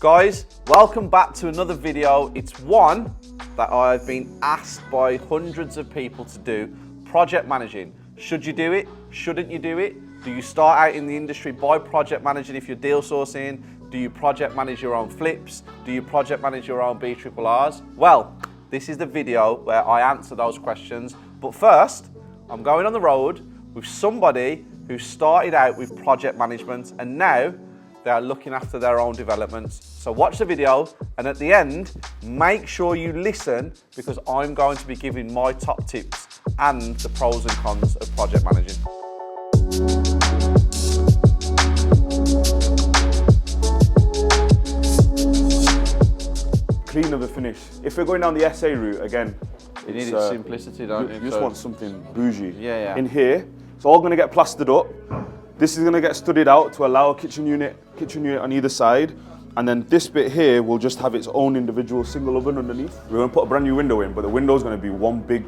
Guys, welcome back to another video. It's one that I've been asked by hundreds of people to do, project managing. Should you do it? Shouldn't you do it? Do you start out in the industry by project managing if you're deal sourcing? Do you project manage your own flips? Do you project manage your own BRRRs? Well, this is the video where I answer those questions. But first, I'm going on the road with somebody who started out with project management and now they are looking after their own developments. So watch the video, and at the end, make sure you listen because I'm going to be giving my top tips and the pros and cons of project managing. Clean of the finish. If we're going down the SA route again, You need its simplicity, don't you? You just want something bougie. Yeah. In here, it's all going to get plastered up. This is going to get studded out to allow a kitchen unit on either side. And then this bit here will just have its own individual single oven underneath. We're going to put a brand new window in, but the window is going to be one big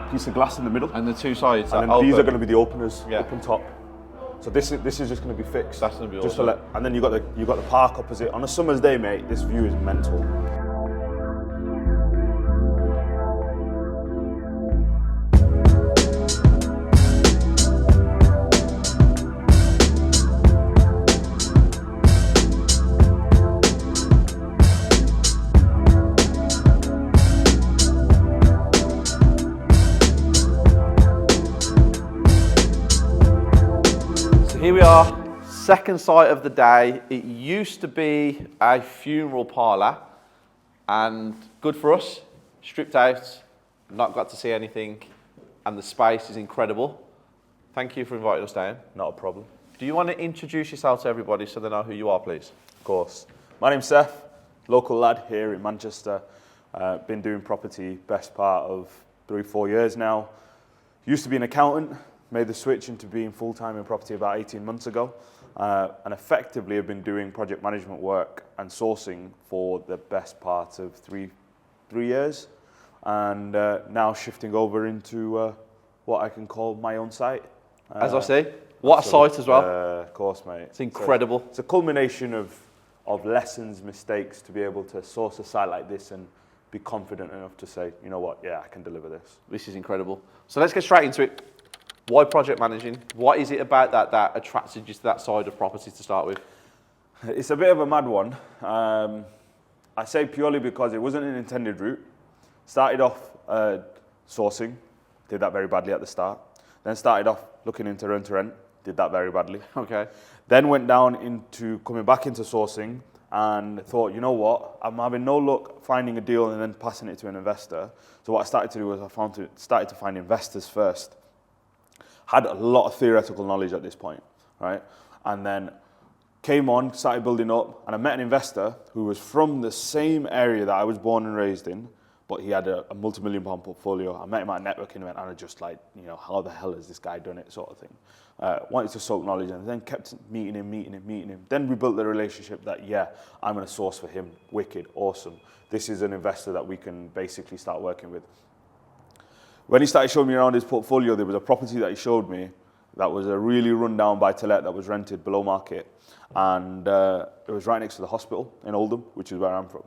piece of glass in the middle. And the two sides and then these are going to be the openers up on top. So this is just going to be fixed. That's going to be just awesome. And then you got the park opposite. On a summer's day, mate, this view is mental. Here we are, second site of the day. It used to be a funeral parlour and good for us, stripped out, not got to see anything, and the space is incredible. Thank you for inviting us down. Not a problem. Do you want to introduce yourself to everybody so they know who you are, please? Of course. My name's Seth, local lad here in Manchester. Been doing property best part of 3-4 years now. Used to be an accountant. Made the switch into being full-time in property about 18 months ago, and effectively have been doing project management work and sourcing for the best part of three years, and now shifting over into what I can call my own site. As I say, what a site as well. Of course, mate. It's incredible. It's a culmination of lessons, mistakes to be able to source a site like this and be confident enough to say, you know what, yeah, I can deliver this. This is incredible. So let's get straight into it. Why project managing? What is it about that attracted you to that side of property to start with? It's a bit of a mad one. I say purely because it wasn't an intended route. Started off sourcing, did that very badly at the start. Then started off looking into rent-to-rent, did that very badly. Okay. Then went down into coming back into sourcing and thought, you know what, I'm having no luck finding a deal and then passing it to an investor. So what I started to do was started to find investors first. Had a lot of theoretical knowledge at this point, right? And then came on, started building up, and I met an investor who was from the same area that I was born and raised in, but he had a multi-million-pound portfolio. I met him at a networking event, and I just like, you know, how the hell has this guy done it, sort of thing. Wanted to soak knowledge, and then kept meeting him. Then we built the relationship that, yeah, I'm going to source for him. Wicked, awesome. This is an investor that we can basically start working with. When he started showing me around his portfolio, there was a property that he showed me that was a really run-down buy-to-let that was rented below market. And it was right next to the hospital in Oldham, which is where I'm from.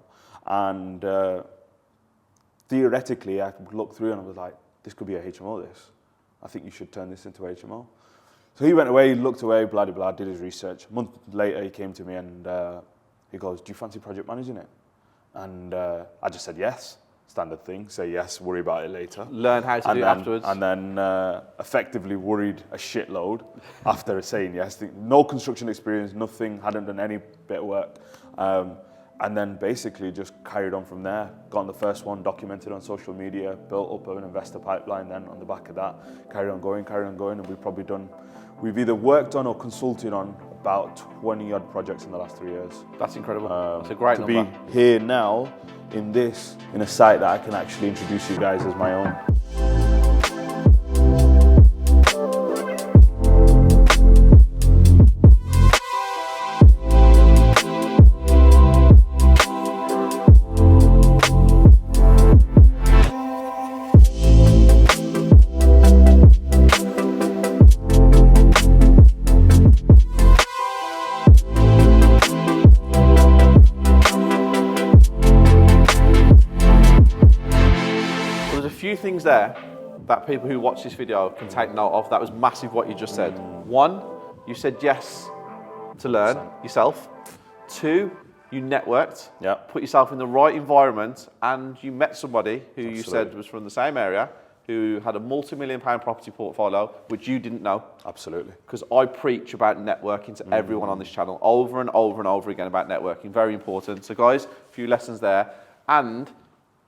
And theoretically, I looked through and I was like, this could be a HMO, this. I think you should turn this into a HMO. So he went away, looked away, blah, did his research. A month later, he came to me and he goes, do you fancy project managing it? And I just said yes. Standard thing, say yes, worry about it later. Learn how to do it afterwards. And then effectively worried a shitload after saying yes. No construction experience, nothing, hadn't done any bit of work. And then basically just carried on from there. Got on the first one, documented on social media, built up an investor pipeline then on the back of that. Carried on going, and we've either worked on or consulted on about 20 odd projects in the last 3 years. That's incredible. That's a great number. To be here now in a site that I can actually introduce you guys as my own. things there that people who watch this video can take note of. That was massive what you just said. One, you said yes to learn yourself. Two, you networked, put yourself in the right environment, and you met somebody who you said was from the same area, who had a multi-million-pound property portfolio, which you didn't know. Absolutely. Because I preach about networking to everyone on this channel over and over and over again about networking. Very important. So guys, a few lessons there. And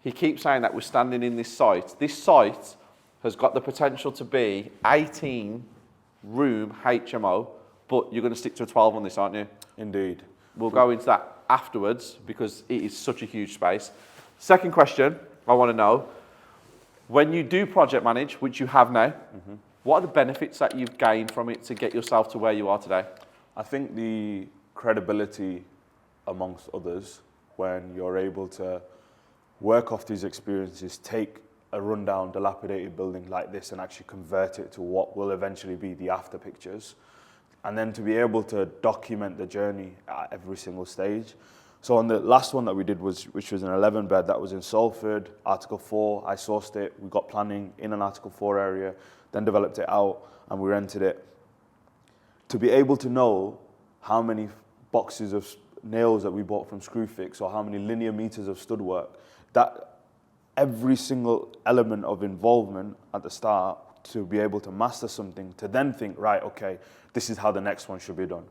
he keeps saying that we're standing in this site. This site has got the potential to be 18-room HMO, but you're going to stick to a 12 on this, aren't you? Indeed. We'll go into that afterwards because it is such a huge space. Second question I want to know, when you do project manage, which you have now, what are the benefits that you've gained from it to get yourself to where you are today? I think the credibility amongst others, when you're able to work off these experiences, take a rundown, dilapidated building like this and actually convert it to what will eventually be the after pictures, and then to be able to document the journey at every single stage. So on the last one that we did, which was an 11-bed, that was in Salford, Article 4, I sourced it, we got planning in an Article 4 area, then developed it out, and we rented it. To be able to know how many boxes of nails that we bought from Screwfix, or how many linear meters of stud work, that every single element of involvement at the start, to be able to master something, to then think, right, okay, this is how the next one should be done.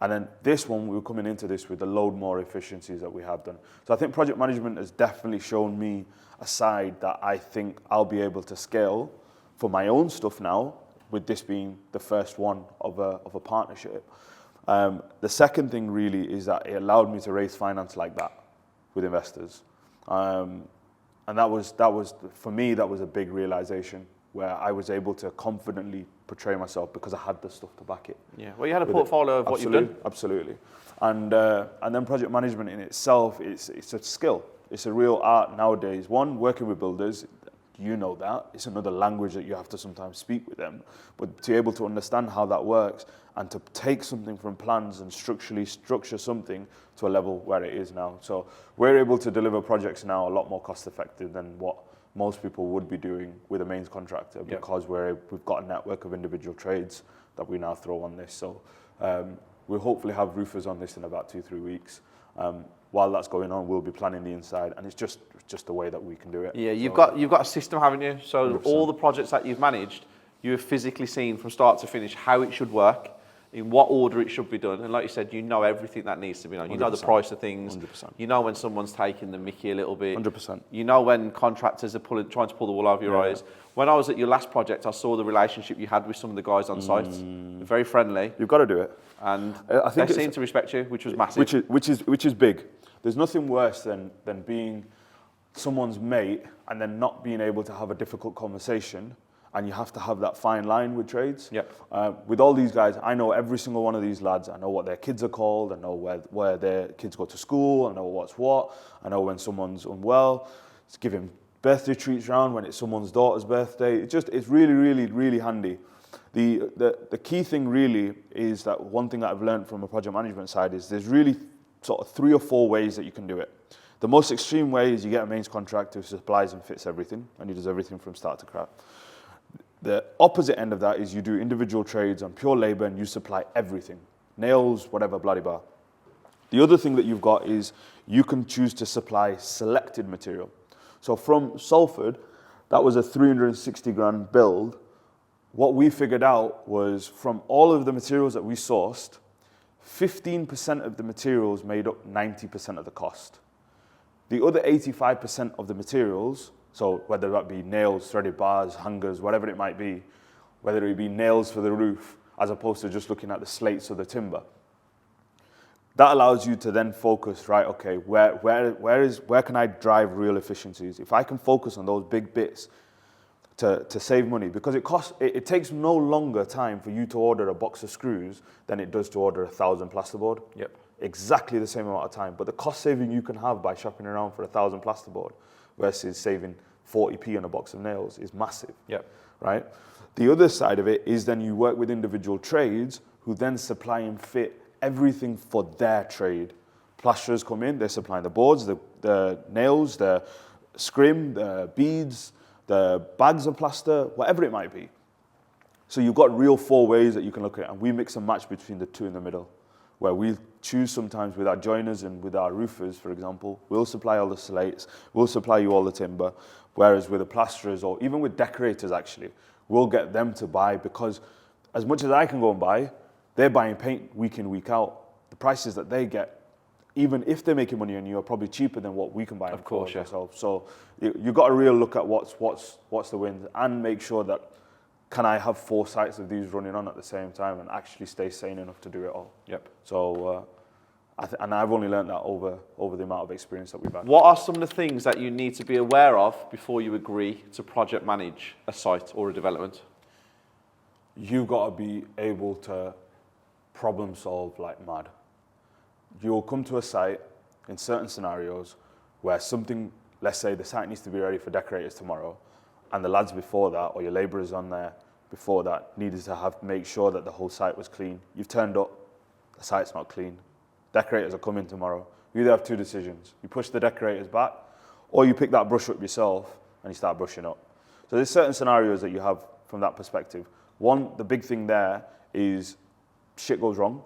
And then this one, we were coming into this with a load more efficiencies that we have done. So I think project management has definitely shown me a side that I think I'll be able to scale for my own stuff now, with this being the first one of a partnership. The second thing really is that it allowed me to raise finance like that with investors. And that was, for me, that was a big realization, where I was able to confidently portray myself because I had the stuff to back it. Yeah, well, you had a portfolio of what you've done. Absolutely. And then project management in itself, it's a skill. It's a real art nowadays. One, working with builders, you know that. It's another language that you have to sometimes speak with them. But to be able to understand how that works and to take something from plans and structurally structure something to a level where it is now. So we're able to deliver projects now a lot more cost effective than what most people would be doing with a mains contractor, because we've got a network of individual trades that we now throw on this. So we'll hopefully have roofers on this in about 2-3 weeks. While that's going on, we'll be planning the inside, and it's just the way that we can do it. Yeah, you've got a system, haven't you? So 100%. All the projects that you've managed, you have physically seen from start to finish how it should work, in what order it should be done, and like you said, you know everything that needs to be done. You know the price of things. 100%. You know when someone's taking the mickey a little bit. 100%. You know when contractors are trying to pull the wool over your eyes. When I was at your last project, I saw the relationship you had with some of the guys on site. They're very friendly. You've got to do it, and I think they seem to respect you, which was massive. Which is big. There's nothing worse than being someone's mate and then not being able to have a difficult conversation. And you have to have that fine line with trades. Yep. With all these guys, I know every single one of these lads. I know what their kids are called. I know where their kids go to school. I know what's what. I know when someone's unwell. It's giving birthday treats round when it's someone's daughter's birthday. It's really, really, really handy. The key thing really is that one thing that I've learned from a project management side is there's really sort of 3 or 4 ways that you can do it. The most extreme way is you get a mains contractor who supplies and fits everything, and he does everything from start to crack. The opposite end of that is you do individual trades on pure labor and you supply everything. Nails, whatever, bloody bar. The other thing that you've got is you can choose to supply selected material. So from Salford, that was a 360 grand build. What we figured out was from all of the materials that we sourced, 15% of the materials made up 90% of the cost. The other 85% of the materials, so whether that be nails, threaded bars, hangers, whatever it might be, whether it be nails for the roof, as opposed to just looking at the slates or the timber, that allows you to then focus, right, okay, where can I drive real efficiencies? If I can focus on those big bits to save money, because it takes no longer time for you to order a box of screws than it does to order 1,000 plasterboard. Yep. Exactly the same amount of time. But the cost saving you can have by shopping around for 1,000 plasterboard versus saving 40p on a box of nails is massive. Yep. Right? The other side of it is then you work with individual trades who then supply and fit everything for their trade. Plasterers come in, they're supplying the boards, the nails, the scrim, the beads, the bags of plaster, whatever it might be. So you've got real 4 ways that you can look at it, and we mix and match between the 2 in the middle, where we choose sometimes with our joiners and with our roofers, for example, we'll supply all the slates, we'll supply you all the timber, whereas with the plasterers or even with decorators actually, we'll get them to buy, because as much as I can go and buy, they're buying paint week in, week out. The prices that they get, even if they're making money on you, are probably cheaper than what we can buy of course, ourselves. So you've got to really look at what's the wins and make sure that, can I have 4 sites of these running on at the same time and actually stay sane enough to do it all? Yep. So, and I've only learned that over the amount of experience that we've had. What are some of the things that you need to be aware of before you agree to project manage a site or a development? You've got to be able to problem solve like mad. You'll come to a site in certain scenarios where something, let's say the site needs to be ready for decorators tomorrow, and the lads before that, or your labourers on there before that, needed to make sure that the whole site was clean. You've turned up, the site's not clean. Decorators are coming tomorrow. You either have 2 decisions. You push the decorators back, or you pick that brush up yourself and you start brushing up. So there's certain scenarios that you have from that perspective. One, the big thing there is shit goes wrong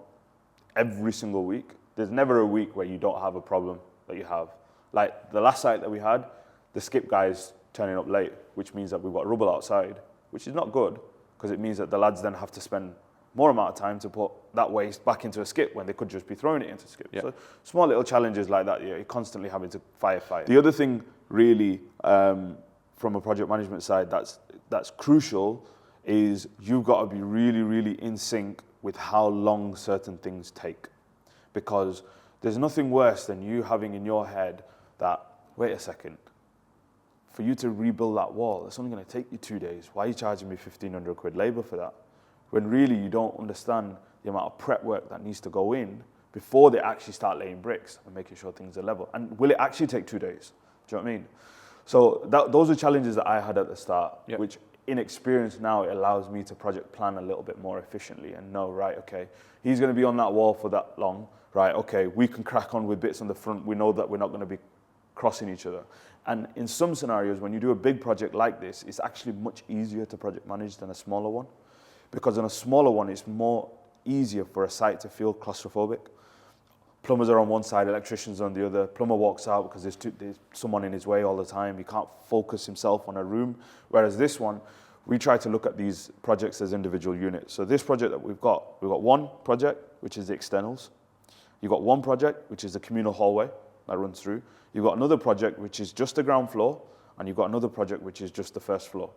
every single week. There's never a week where you don't have a problem that you have. Like the last site that we had, the skip guys turning up late, which means that we've got rubble outside, which is not good, because it means that the lads then have to spend more amount of time to put that waste back into a skip when they could just be throwing it into a skip. Yeah. So small little challenges like that, you're constantly having to firefight. The other thing really, from a project management side, that's crucial, is you've got to be really, really in sync with how long certain things take. Because there's nothing worse than you having in your head that, wait a second, for you to rebuild that wall, it's only going to take you 2 days. Why are you charging me 1,500 quid labour for that? When really you don't understand the amount of prep work that needs to go in before they actually start laying bricks and making sure things are level. And will it actually take 2 days? Do you know what I mean? So those are challenges that I had at the start, yep. Which in experience now, it allows me to project plan a little bit more efficiently and know, right, okay, he's going to be on that wall for that long, right, okay, we can crack on with bits on the front. We know that we're not going to be crossing each other. And in some scenarios, when you do a big project like this, it's actually much easier to project manage than a smaller one. Because on a smaller one, it's more easier for a site to feel claustrophobic. Plumbers are on one side, electricians on the other. Plumber walks out because there's someone in his way all the time. He can't focus himself on a room. Whereas this one, we try to look at these projects as individual units. So this project that we've got one project, which is the externals. You've got one project, which is the communal hallway that runs through. You've got another project, which is just the ground floor. And you've got another project, which is just the first floor.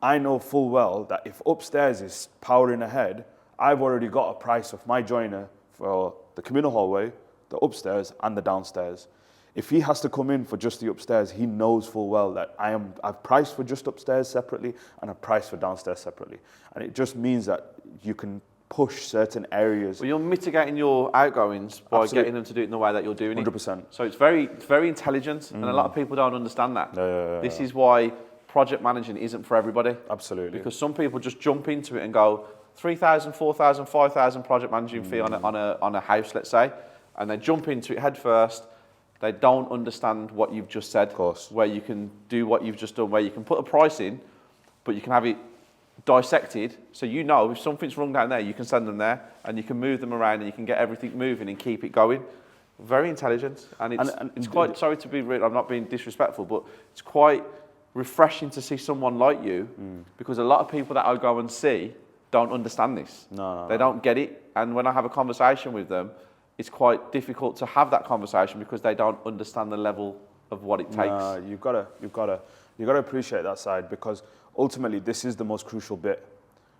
I know full well that if upstairs is powering ahead, I've already got a price of my joiner for the communal hallway, the upstairs, and the downstairs. If he has to come in for just the upstairs, he knows full well that I've priced for just upstairs separately and I've priced for downstairs separately. And it just means that you can push certain areas. Well, you're mitigating your outgoings by Absolutely. Getting them to do it in the way that you're doing 100%. it. So it's very intelligent, and a lot of people don't understand that. This is why project managing isn't for everybody. Absolutely. Because some people just jump into it and go, 3,000, 4,000, 5,000 project managing fee on a house, let's say, and they jump into it head first. They don't understand what you've just said. Of course. Where you can do what you've just done, where you can put a price in, but you can have it dissected, so you know if something's wrong down there, you can send them there, and you can move them around, and you can get everything moving and keep it going. Very intelligent, and it's quite, sorry to be rude, I'm not being disrespectful, but it's quite refreshing to see someone like you, because a lot of people that I go and see don't understand this. They don't get it, and when I have a conversation with them, it's quite difficult to have that conversation because they don't understand the level of what it takes. No, you've got to appreciate that side, because ultimately this is the most crucial bit.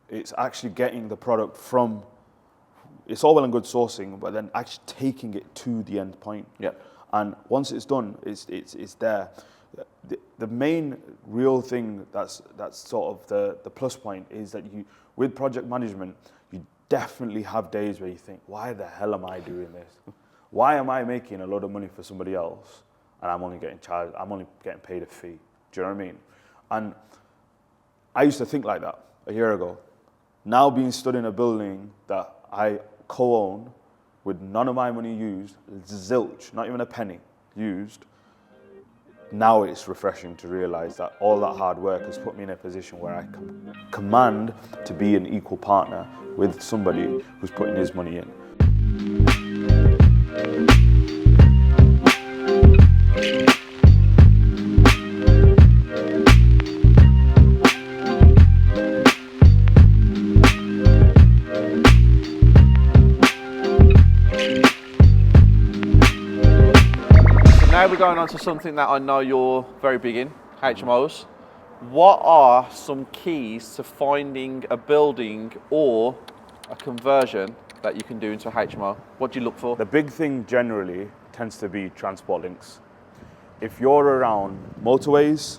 It's actually getting the product from. It's all well and good sourcing, but then actually taking it to the end point. Yeah. And once it's done, it's there. The main real thing that's sort of the plus point is that you, with project management, you definitely have days where you think, why the hell am I doing this? Why am I making a lot of money for somebody else and I'm only getting paid a fee? Do you know what I mean? And I used to think like that a year ago. Now being stood in a building that I co-own with none of my money used, zilch, not even a penny used, now it's refreshing to realize that all that hard work has put me in a position where I can command to be an equal partner with somebody who's putting his money in. Now we're going on to something that I know you're very big in, HMOs. What are some keys to finding a building or a conversion that you can do into a HMO? What do you look for? The big thing generally tends to be transport links. If you're around motorways,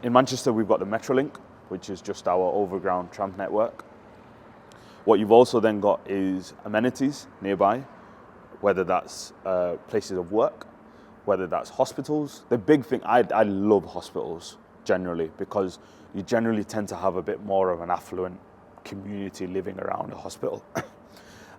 in Manchester we've got the Metrolink, which is just our overground tram network. What you've also then got is amenities nearby, whether that's places of work, whether that's hospitals. The big thing, I love hospitals generally, because you generally tend to have a bit more of an affluent community living around a hospital.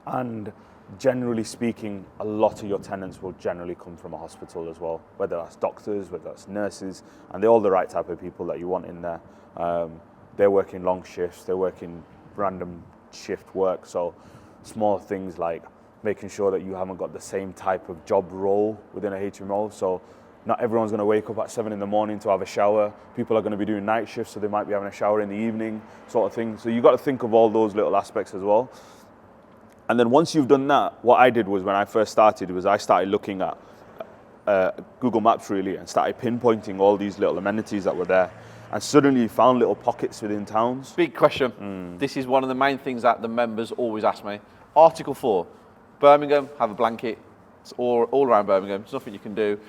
And generally speaking, a lot of your tenants will generally come from a hospital as well, whether that's doctors, whether that's nurses, and they're all the right type of people that you want in there. They're working long shifts, they're working random shift work, so small things like making sure that you haven't got the same type of job role within a HMO. So not everyone's going to wake up at 7 in the morning to have a shower. People are going to be doing night shifts, so they might be having a shower in the evening, sort of thing. So you've got to think of all those little aspects as well. And then once you've done that, what I did was, when I first started, was I started looking at Google Maps really, and started pinpointing all these little amenities that were there. And suddenly you found little pockets within towns. Big question. This is one of the main things that the members always ask me. Article 4. Birmingham, have a blanket. It's all around Birmingham. There's nothing you can do.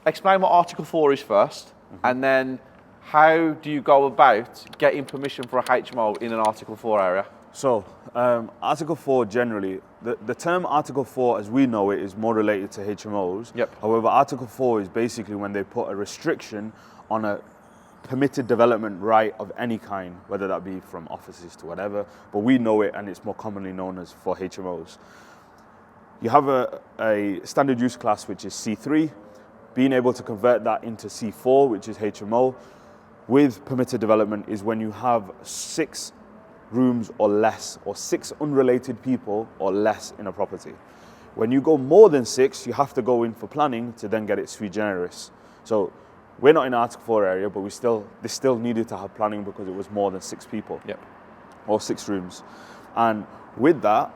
Explain what Article 4 is first, and then how do you go about getting permission for a HMO in an Article 4 area? So, Article 4 generally, the term Article 4 as we know it is more related to HMOs. Yep. However, Article 4 is basically when they put a restriction on a permitted development right of any kind, whether that be from offices to whatever, but we know it and it's more commonly known as for HMOs. You have a standard use class, which is C3, being able to convert that into C4, which is HMO, with permitted development is when you have 6 rooms or less, or 6 unrelated people or less in a property. When you go more than 6, you have to go in for planning to then get it sui generis. So we're not in Article 4 area, but they still needed to have planning because it was more than 6 people. Yep. Or 6 rooms. And with that,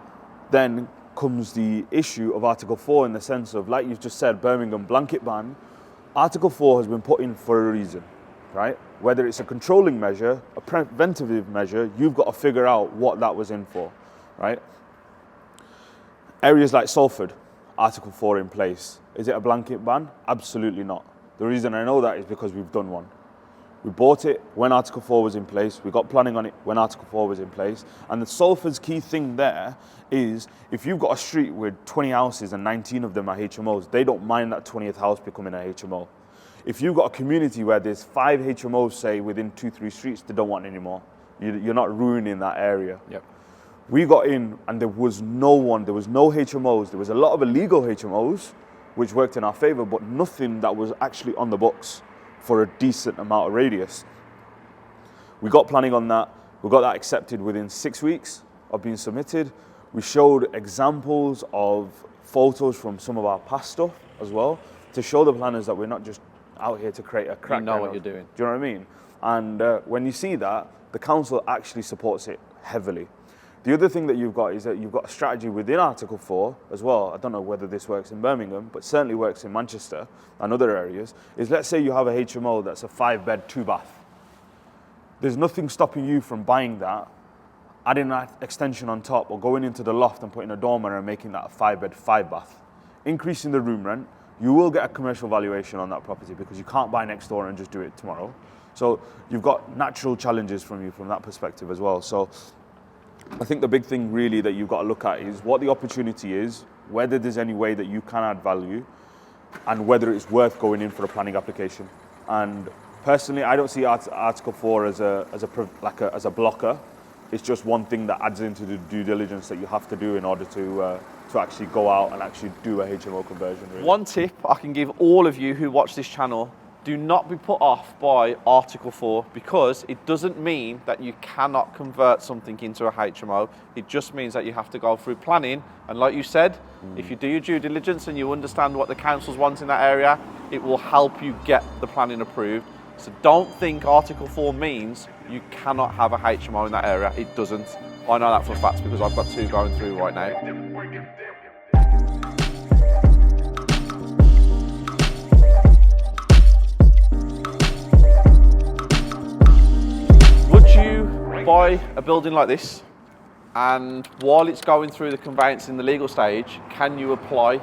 then comes the issue of Article 4 in the sense of, like you've just said, Birmingham blanket ban. Article 4 has been put in for a reason, right? Whether it's a controlling measure, a preventative measure, you've got to figure out what that was in for, right? Areas like Salford, Article 4 in place. Is it a blanket ban? Absolutely not. The reason I know that is because we've done one. We bought it when Article 4 was in place. We got planning on it when Article 4 was in place. And the Salford's key thing there is, if you've got a street with 20 houses and 19 of them are HMOs, they don't mind that 20th house becoming a HMO. If you've got a community where there's 5 HMOs, say, within 2-3 streets, they don't want any more. You're not ruining that area. Yep. We got in and there was no HMOs. There was a lot of illegal HMOs, which worked in our favor, but nothing that was actually on the books for a decent amount of radius. We got planning on that. We got that accepted within 6 weeks of being submitted. We showed examples of photos from some of our past stuff as well, to show the planners that we're not just out here to create a crack. You know what you're doing. Do you know what I mean? And when you see that, the council actually supports it heavily. The other thing that you've got is that you've got a strategy within Article 4 as well. I don't know whether this works in Birmingham, but certainly works in Manchester and other areas, is let's say you have a HMO that's a 5-bed, 2-bath. There's nothing stopping you from buying that, adding that extension on top, or going into the loft and putting a dormer and making that a 5-bed, 5-bath. Increasing the room rent, you will get a commercial valuation on that property because you can't buy next door and just do it tomorrow. So you've got natural challenges from that perspective as well. So I think the big thing really that you've got to look at is what the opportunity is, whether there's any way that you can add value, and whether it's worth going in for a planning application. And personally, I don't see Article 4 as a blocker. It's just one thing that adds into the due diligence that you have to do in order to actually go out and actually do a HMO conversion. Really. One tip I can give all of you who watch this channel do not be put off by Article 4 because it doesn't mean that you cannot convert something into a HMO. It just means that you have to go through planning. And like you said, if you do your due diligence and you understand what the councils want in that area, it will help you get the planning approved. So don't think Article 4 means you cannot have a HMO in that area. It doesn't. I know that for a fact because I've got 2 going through right now. Would you buy a building like this, and while it's going through the conveyance in the legal stage, can you apply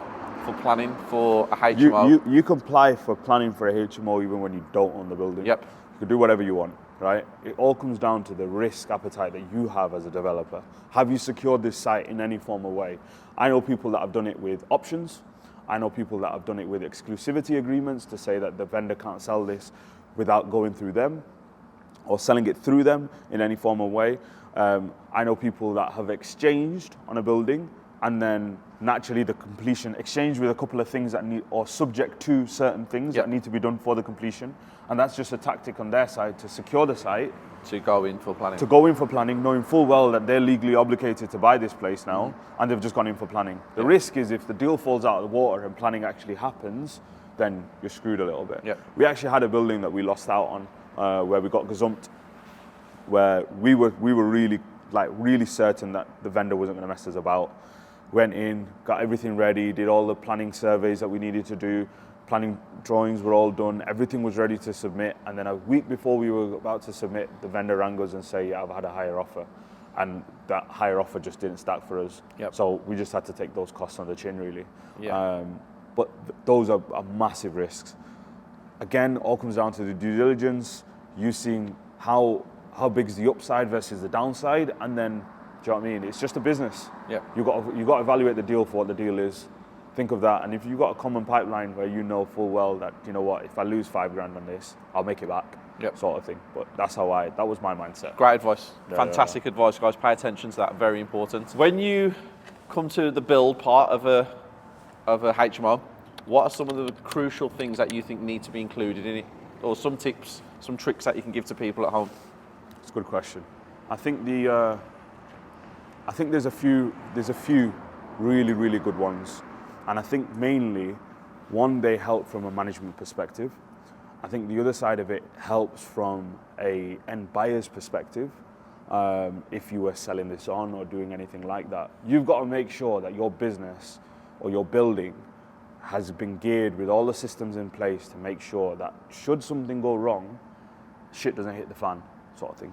for planning for a HMO? You can apply for planning for a HMO even when you don't own the building. Yep. You can do whatever you want, right? It all comes down to the risk appetite that you have as a developer. Have you secured this site in any form of way? I know people that have done it with options. I know people that have done it with exclusivity agreements to say that the vendor can't sell this without going through them, or selling it through them in any form of way. I know people that have exchanged on a building and then naturally the completion exchanged with a couple of things that need, or subject to certain things that need to be done for the completion. And that's just a tactic on their side to secure the site. To go in for planning. To go in for planning, knowing full well that they're legally obligated to buy this place now, and they've just gone in for planning. The risk is if the deal falls out of the water and planning actually happens, then you're screwed a little bit. We actually had a building that we lost out on, where we got gazumped, where we were really certain that the vendor wasn't going to mess us about. Went in, got everything ready, did all the planning surveys that we needed to do, planning drawings were all done, everything was ready to submit, and then a week before we were about to submit, the vendor rang us and say, I've had a higher offer. And that higher offer just didn't stack for us. So we just had to take those costs on the chin, really. But those are massive risks. Again, all comes down to the due diligence, you seeing how big is the upside versus the downside, and then, do you know what I mean? It's just a business. You got to evaluate the deal for what the deal is. Think of that, and if you've got a common pipeline where you know full well that, you know what, if I lose $5,000 on this, I'll make it back, sort of thing. But that was my mindset. Great advice. Fantastic advice, guys. Pay attention to that. Very important. When you come to the build part of a HMO, what are some of the crucial things that you think need to be included in it, or some tips, some tricks that you can give to people at home? It's a good question. I think there's a few really, really good ones. And I think mainly, one, they help from a management perspective. I think the other side of it helps from a end buyer's perspective. If you were selling this on or doing anything like that, you've got to make sure that your business or your building has been geared with all the systems in place to make sure that should something go wrong, shit doesn't hit the fan, sort of thing.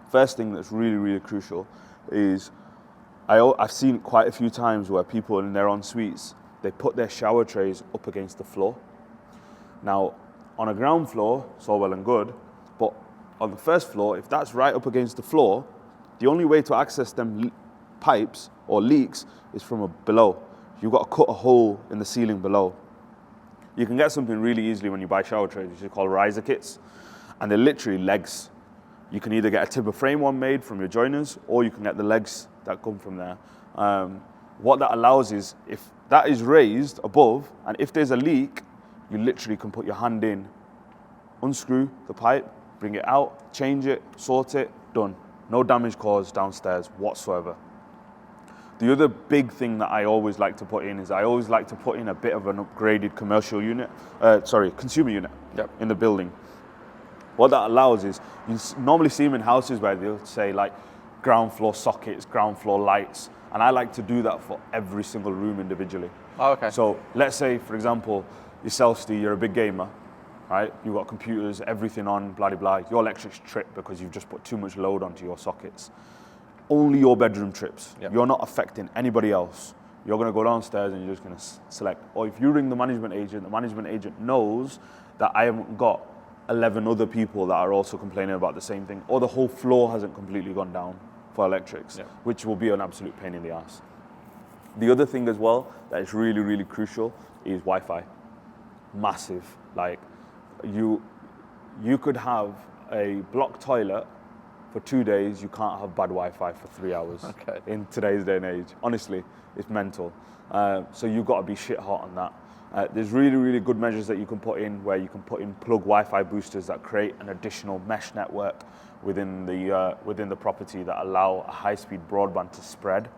First thing that's really, really crucial is I've seen it quite a few times where people in their en-suites, they put their shower trays up against the floor. Now, on a ground floor, it's all well and good, but on the first floor, if that's right up against the floor, the only way to access them pipes or leaks is from below. You've got to cut a hole in the ceiling below. You can get something really easily when you buy shower trays, which is called riser kits, and they're literally legs. You can either get a timber frame one made from your joiners, or you can get the legs that come from there. What that allows is, if that is raised above, and if there's a leak, you literally can put your hand in, unscrew the pipe, bring it out, change it, sort it, done. No damage caused downstairs whatsoever. The other big thing that I always like to put in is I always like to put in a bit of an upgraded consumer unit in the building. What that allows is, you normally see them in houses where they'll say like ground floor sockets, ground floor lights, and I like to do that for every single room individually. So let's say, for example, yourself, Steve, you're a big gamer, right? You've got computers, everything on, blah, blah, blah. Your electrics trip because you've just put too much load onto your sockets. Only your bedroom trips. You're not affecting anybody else. You're going to go downstairs and you're just going to select. Or if you ring the management agent knows that I haven't got 11 other people that are also complaining about the same thing, or the whole floor hasn't completely gone down for electrics, which will be an absolute pain in the ass. The other thing as well that is really, really crucial is Wi-Fi. Massive. Like, you could have a block toilet for 2 days, you can't have bad Wi-Fi for 3 hours in today's day and age. Honestly, it's mental. So you've got to be shit hot on that. There's really, really good measures that you can put in where you can put in plug Wi-Fi boosters that create an additional mesh network within the property that allow a high-speed broadband to spread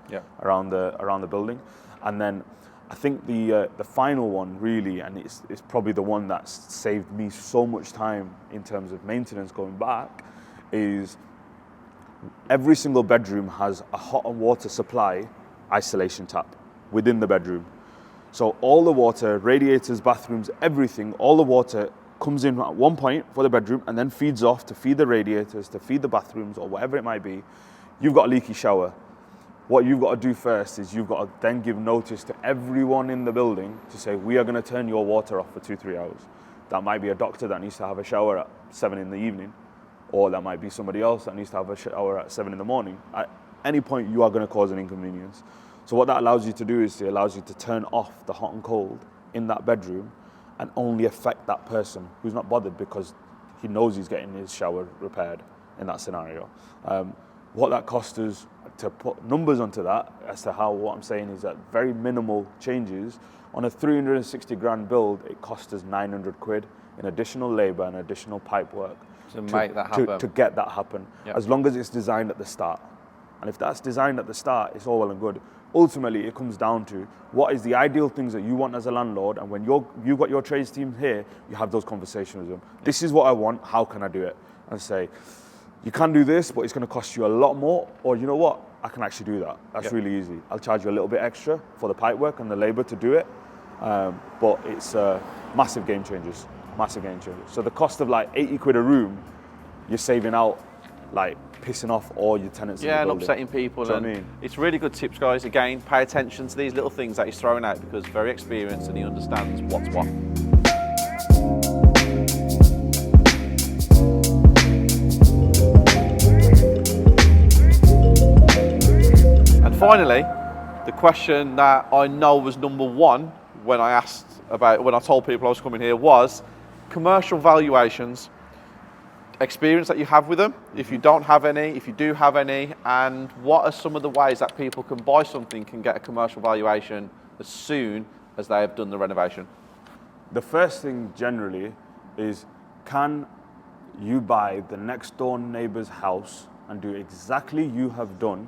around the building. And then I think the final one really, and it's probably the one that's saved me so much time in terms of maintenance going back, is every single bedroom has a hot and water supply isolation tap within the bedroom. So all the water, radiators, bathrooms, everything, all the water comes in at one point for the bedroom and then feeds off to feed the radiators, to feed the bathrooms, or whatever it might be. You've got a leaky shower. What you've got to do first is you've got to then give notice to everyone in the building to say, we are going to turn your water off for 2-3 hours. That might be a doctor that needs to have a shower at 7 in the evening, or that might be somebody else that needs to have a shower at 7 in the morning. At any point, you are going to cause an inconvenience. So what that allows you to do is it allows you to turn off the hot and cold in that bedroom and only affect that person who's not bothered because he knows he's getting his shower repaired in that scenario. What that costs us, to put numbers onto that as to how what I'm saying is that very minimal changes. On a 360 grand build, it cost us 900 quid in additional labour and additional pipe work to make that happen. To get that happen, as long as it's designed at the start. And if that's designed at the start, it's all well and good. Ultimately, it comes down to what is the ideal things that you want as a landlord, and when you've got your trades team here, you have those conversations with them. This is what I want, how can I do it? And say, you can do this, but it's going to cost you a lot more, or you know what, I can actually do that. That's really easy. I'll charge you a little bit extra for the pipe work and the labour to do it, but it's massive game changers, massive game changers. So the cost of like 80 quid a room, you're saving out like pissing off all your tenants in the building. And upsetting people. Do you know what I mean? It's really good tips, guys. Again, pay attention to these little things that he's throwing out because very experienced and he understands what's what. And finally, the question that I know was number one when I told people I was coming here was commercial valuations. Experience that you have with them, if you don't have any, if you do have any, and what are some of the ways that people can buy something, can get a commercial valuation as soon as they have done the renovation? The first thing generally is, can you buy the next door neighbour's house and do exactly you have done,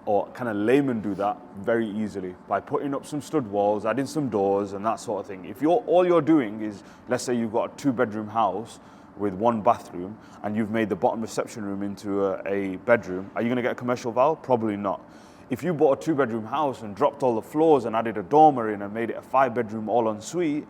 or can a layman do that very easily by putting up some stud walls, adding some doors and that sort of thing? If all you're doing is, let's say you've got a 2-bedroom house with 1 bathroom and you've made the bottom reception room into a bedroom, are you going to get a commercial val? Probably not. If you bought a 2-bedroom house and dropped all the floors and added a dormer in and made it a 5-bedroom all-en-suite,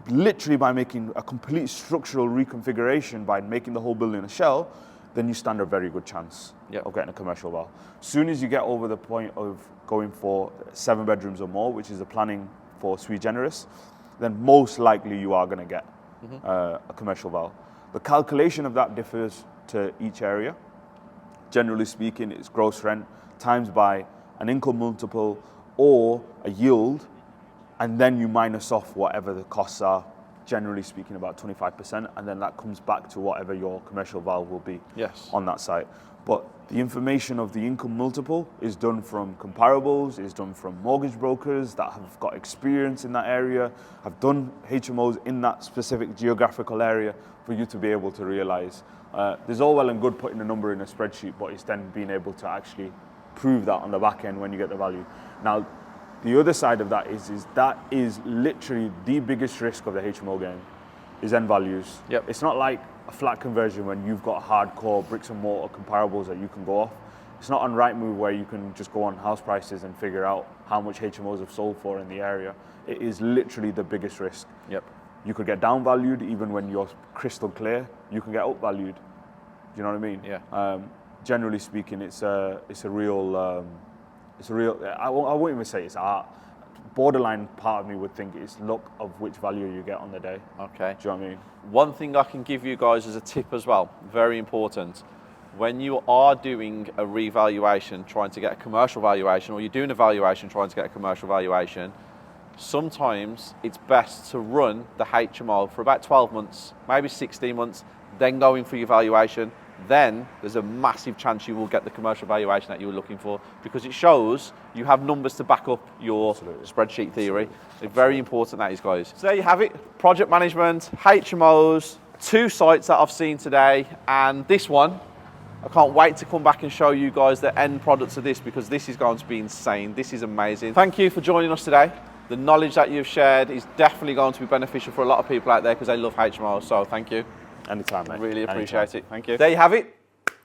literally by making a complete structural reconfiguration, by making the whole building a shell, then you stand a very good chance of getting a commercial val. As soon as you get over the point of going for 7 bedrooms or more, which is the planning for sui generis, then most likely you are going to get a commercial val. The calculation of that differs to each area. Generally speaking, it's gross rent times by an income multiple or a yield, and then you minus off whatever the costs are, generally speaking about 25%, and then that comes back to whatever your commercial val will be on that site. But the information of the income multiple is done from comparables, is done from mortgage brokers that have got experience in that area, have done HMOs in that specific geographical area for you to be able to realize. There's all well and good putting a number in a spreadsheet, but it's then being able to actually prove that on the back end when you get the value. Now, the other side of that is that is literally the biggest risk of the HMO game, is end values. It's not like a flat conversion when you've got hardcore bricks and mortar comparables that you can go off. It's not on Rightmove where you can just go on house prices and figure out how much HMOs have sold for in the area. It is literally the biggest risk. You could get down valued even when you're crystal clear. You can get up valued. Do you know what I mean? Generally speaking, it's a real. I won't even say it's art. Borderline part of me would think it's luck of which value you get on the day. Okay. Do you know what I mean? One thing I can give you guys as a tip as well, very important. When you are doing a revaluation, trying to get a commercial valuation, or you're doing a valuation trying to get a commercial valuation, sometimes it's best to run the HMO for about 12 months, maybe 16 months, then go in for your valuation, then there's a massive chance you will get the commercial valuation that you were looking for, because it shows you have numbers to back up your spreadsheet theory. It's very important, that is, guys. So there you have it, project management, HMOs, 2 sites that I've seen today, and this one, I can't wait to come back and show you guys the end products of this, because this is going to be insane. This is amazing. Thank you for joining us today. The knowledge that you've shared is definitely going to be beneficial for a lot of people out there because they love HMOs, so thank you. Anytime, mate. Really appreciate it. Thank you. There you have it.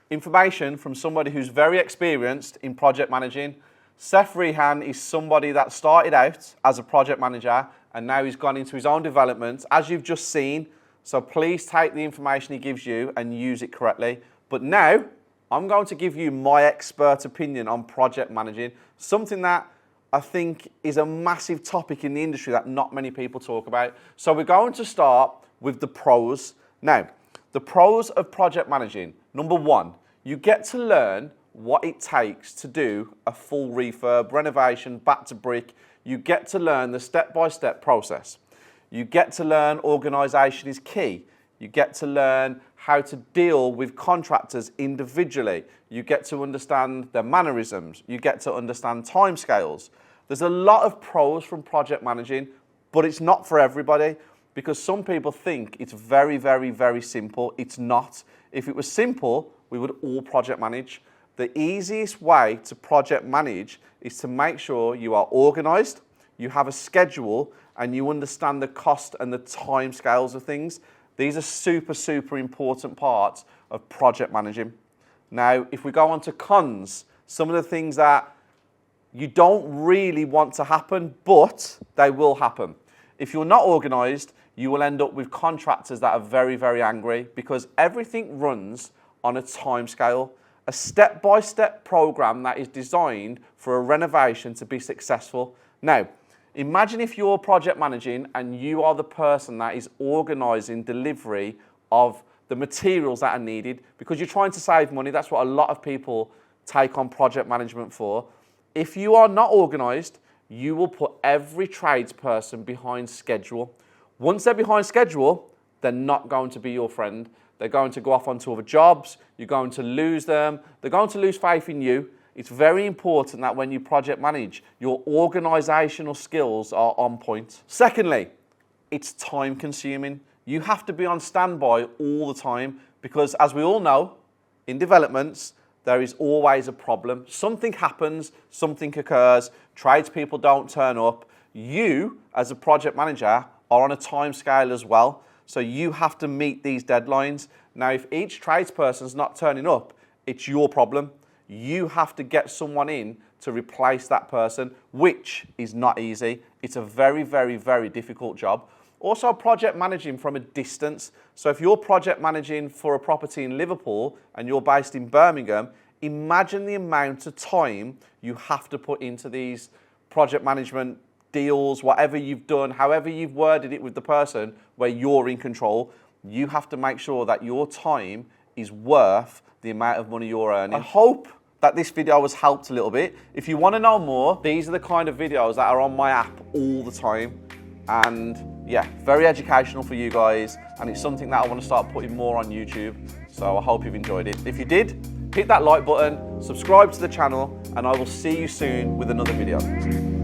Information from somebody who's very experienced in project managing. Seth is somebody that started out as a project manager and now he's gone into his own development, as you've just seen. So please take the information he gives you and use it correctly. But now I'm going to give you my expert opinion on project managing, something that I think is a massive topic in the industry that not many people talk about. So we're going to start with the pros. Now, the pros of project managing. Number 1, you get to learn what it takes to do a full refurb, renovation, back to brick. You get to learn the step-by-step process. You get to learn organisation is key. You get to learn how to deal with contractors individually. You get to understand their mannerisms. You get to understand timescales. There's a lot of pros from project managing, but it's not for everybody, because some people think it's very, very, very simple. It's not. If it was simple, we would all project manage. The easiest way to project manage is to make sure you are organised, you have a schedule, and you understand the cost and the time scales of things. These are super, super important parts of project managing. Now, if we go on to cons, some of the things that you don't really want to happen, but they will happen. If you're not organised, you will end up with contractors that are very, very angry, because everything runs on a time scale, a step-by-step program that is designed for a renovation to be successful. Now, imagine if you're project managing and you are the person that is organising delivery of the materials that are needed, because you're trying to save money. That's what a lot of people take on project management for. If you are not organised, you will put every tradesperson behind schedule. Once they're behind schedule, they're not going to be your friend. They're going to go off onto other jobs. You're going to lose them. They're going to lose faith in you. It's very important that when you project manage, your organisational skills are on point. Secondly, it's time consuming. You have to be on standby all the time, because as we all know, in developments, there is always a problem. Something happens, something occurs, tradespeople don't turn up. You, as a project manager, are on a time scale as well. So you have to meet these deadlines. Now, if each tradesperson's not turning up, it's your problem. You have to get someone in to replace that person, which is not easy. It's a very, very, very difficult job. Also, project managing from a distance. So if you're project managing for a property in Liverpool and you're based in Birmingham, imagine the amount of time you have to put into these project management deals, whatever you've done, however you've worded it with the person where you're in control. You have to make sure that your time is worth the amount of money you're earning. I hope that this video has helped a little bit. If you want to know more, these are the kind of videos that are on my app all the time. And yeah, very educational for you guys. And it's something that I want to start putting more on YouTube. So I hope you've enjoyed it. If you did, hit that like button, subscribe to the channel, and I will see you soon with another video.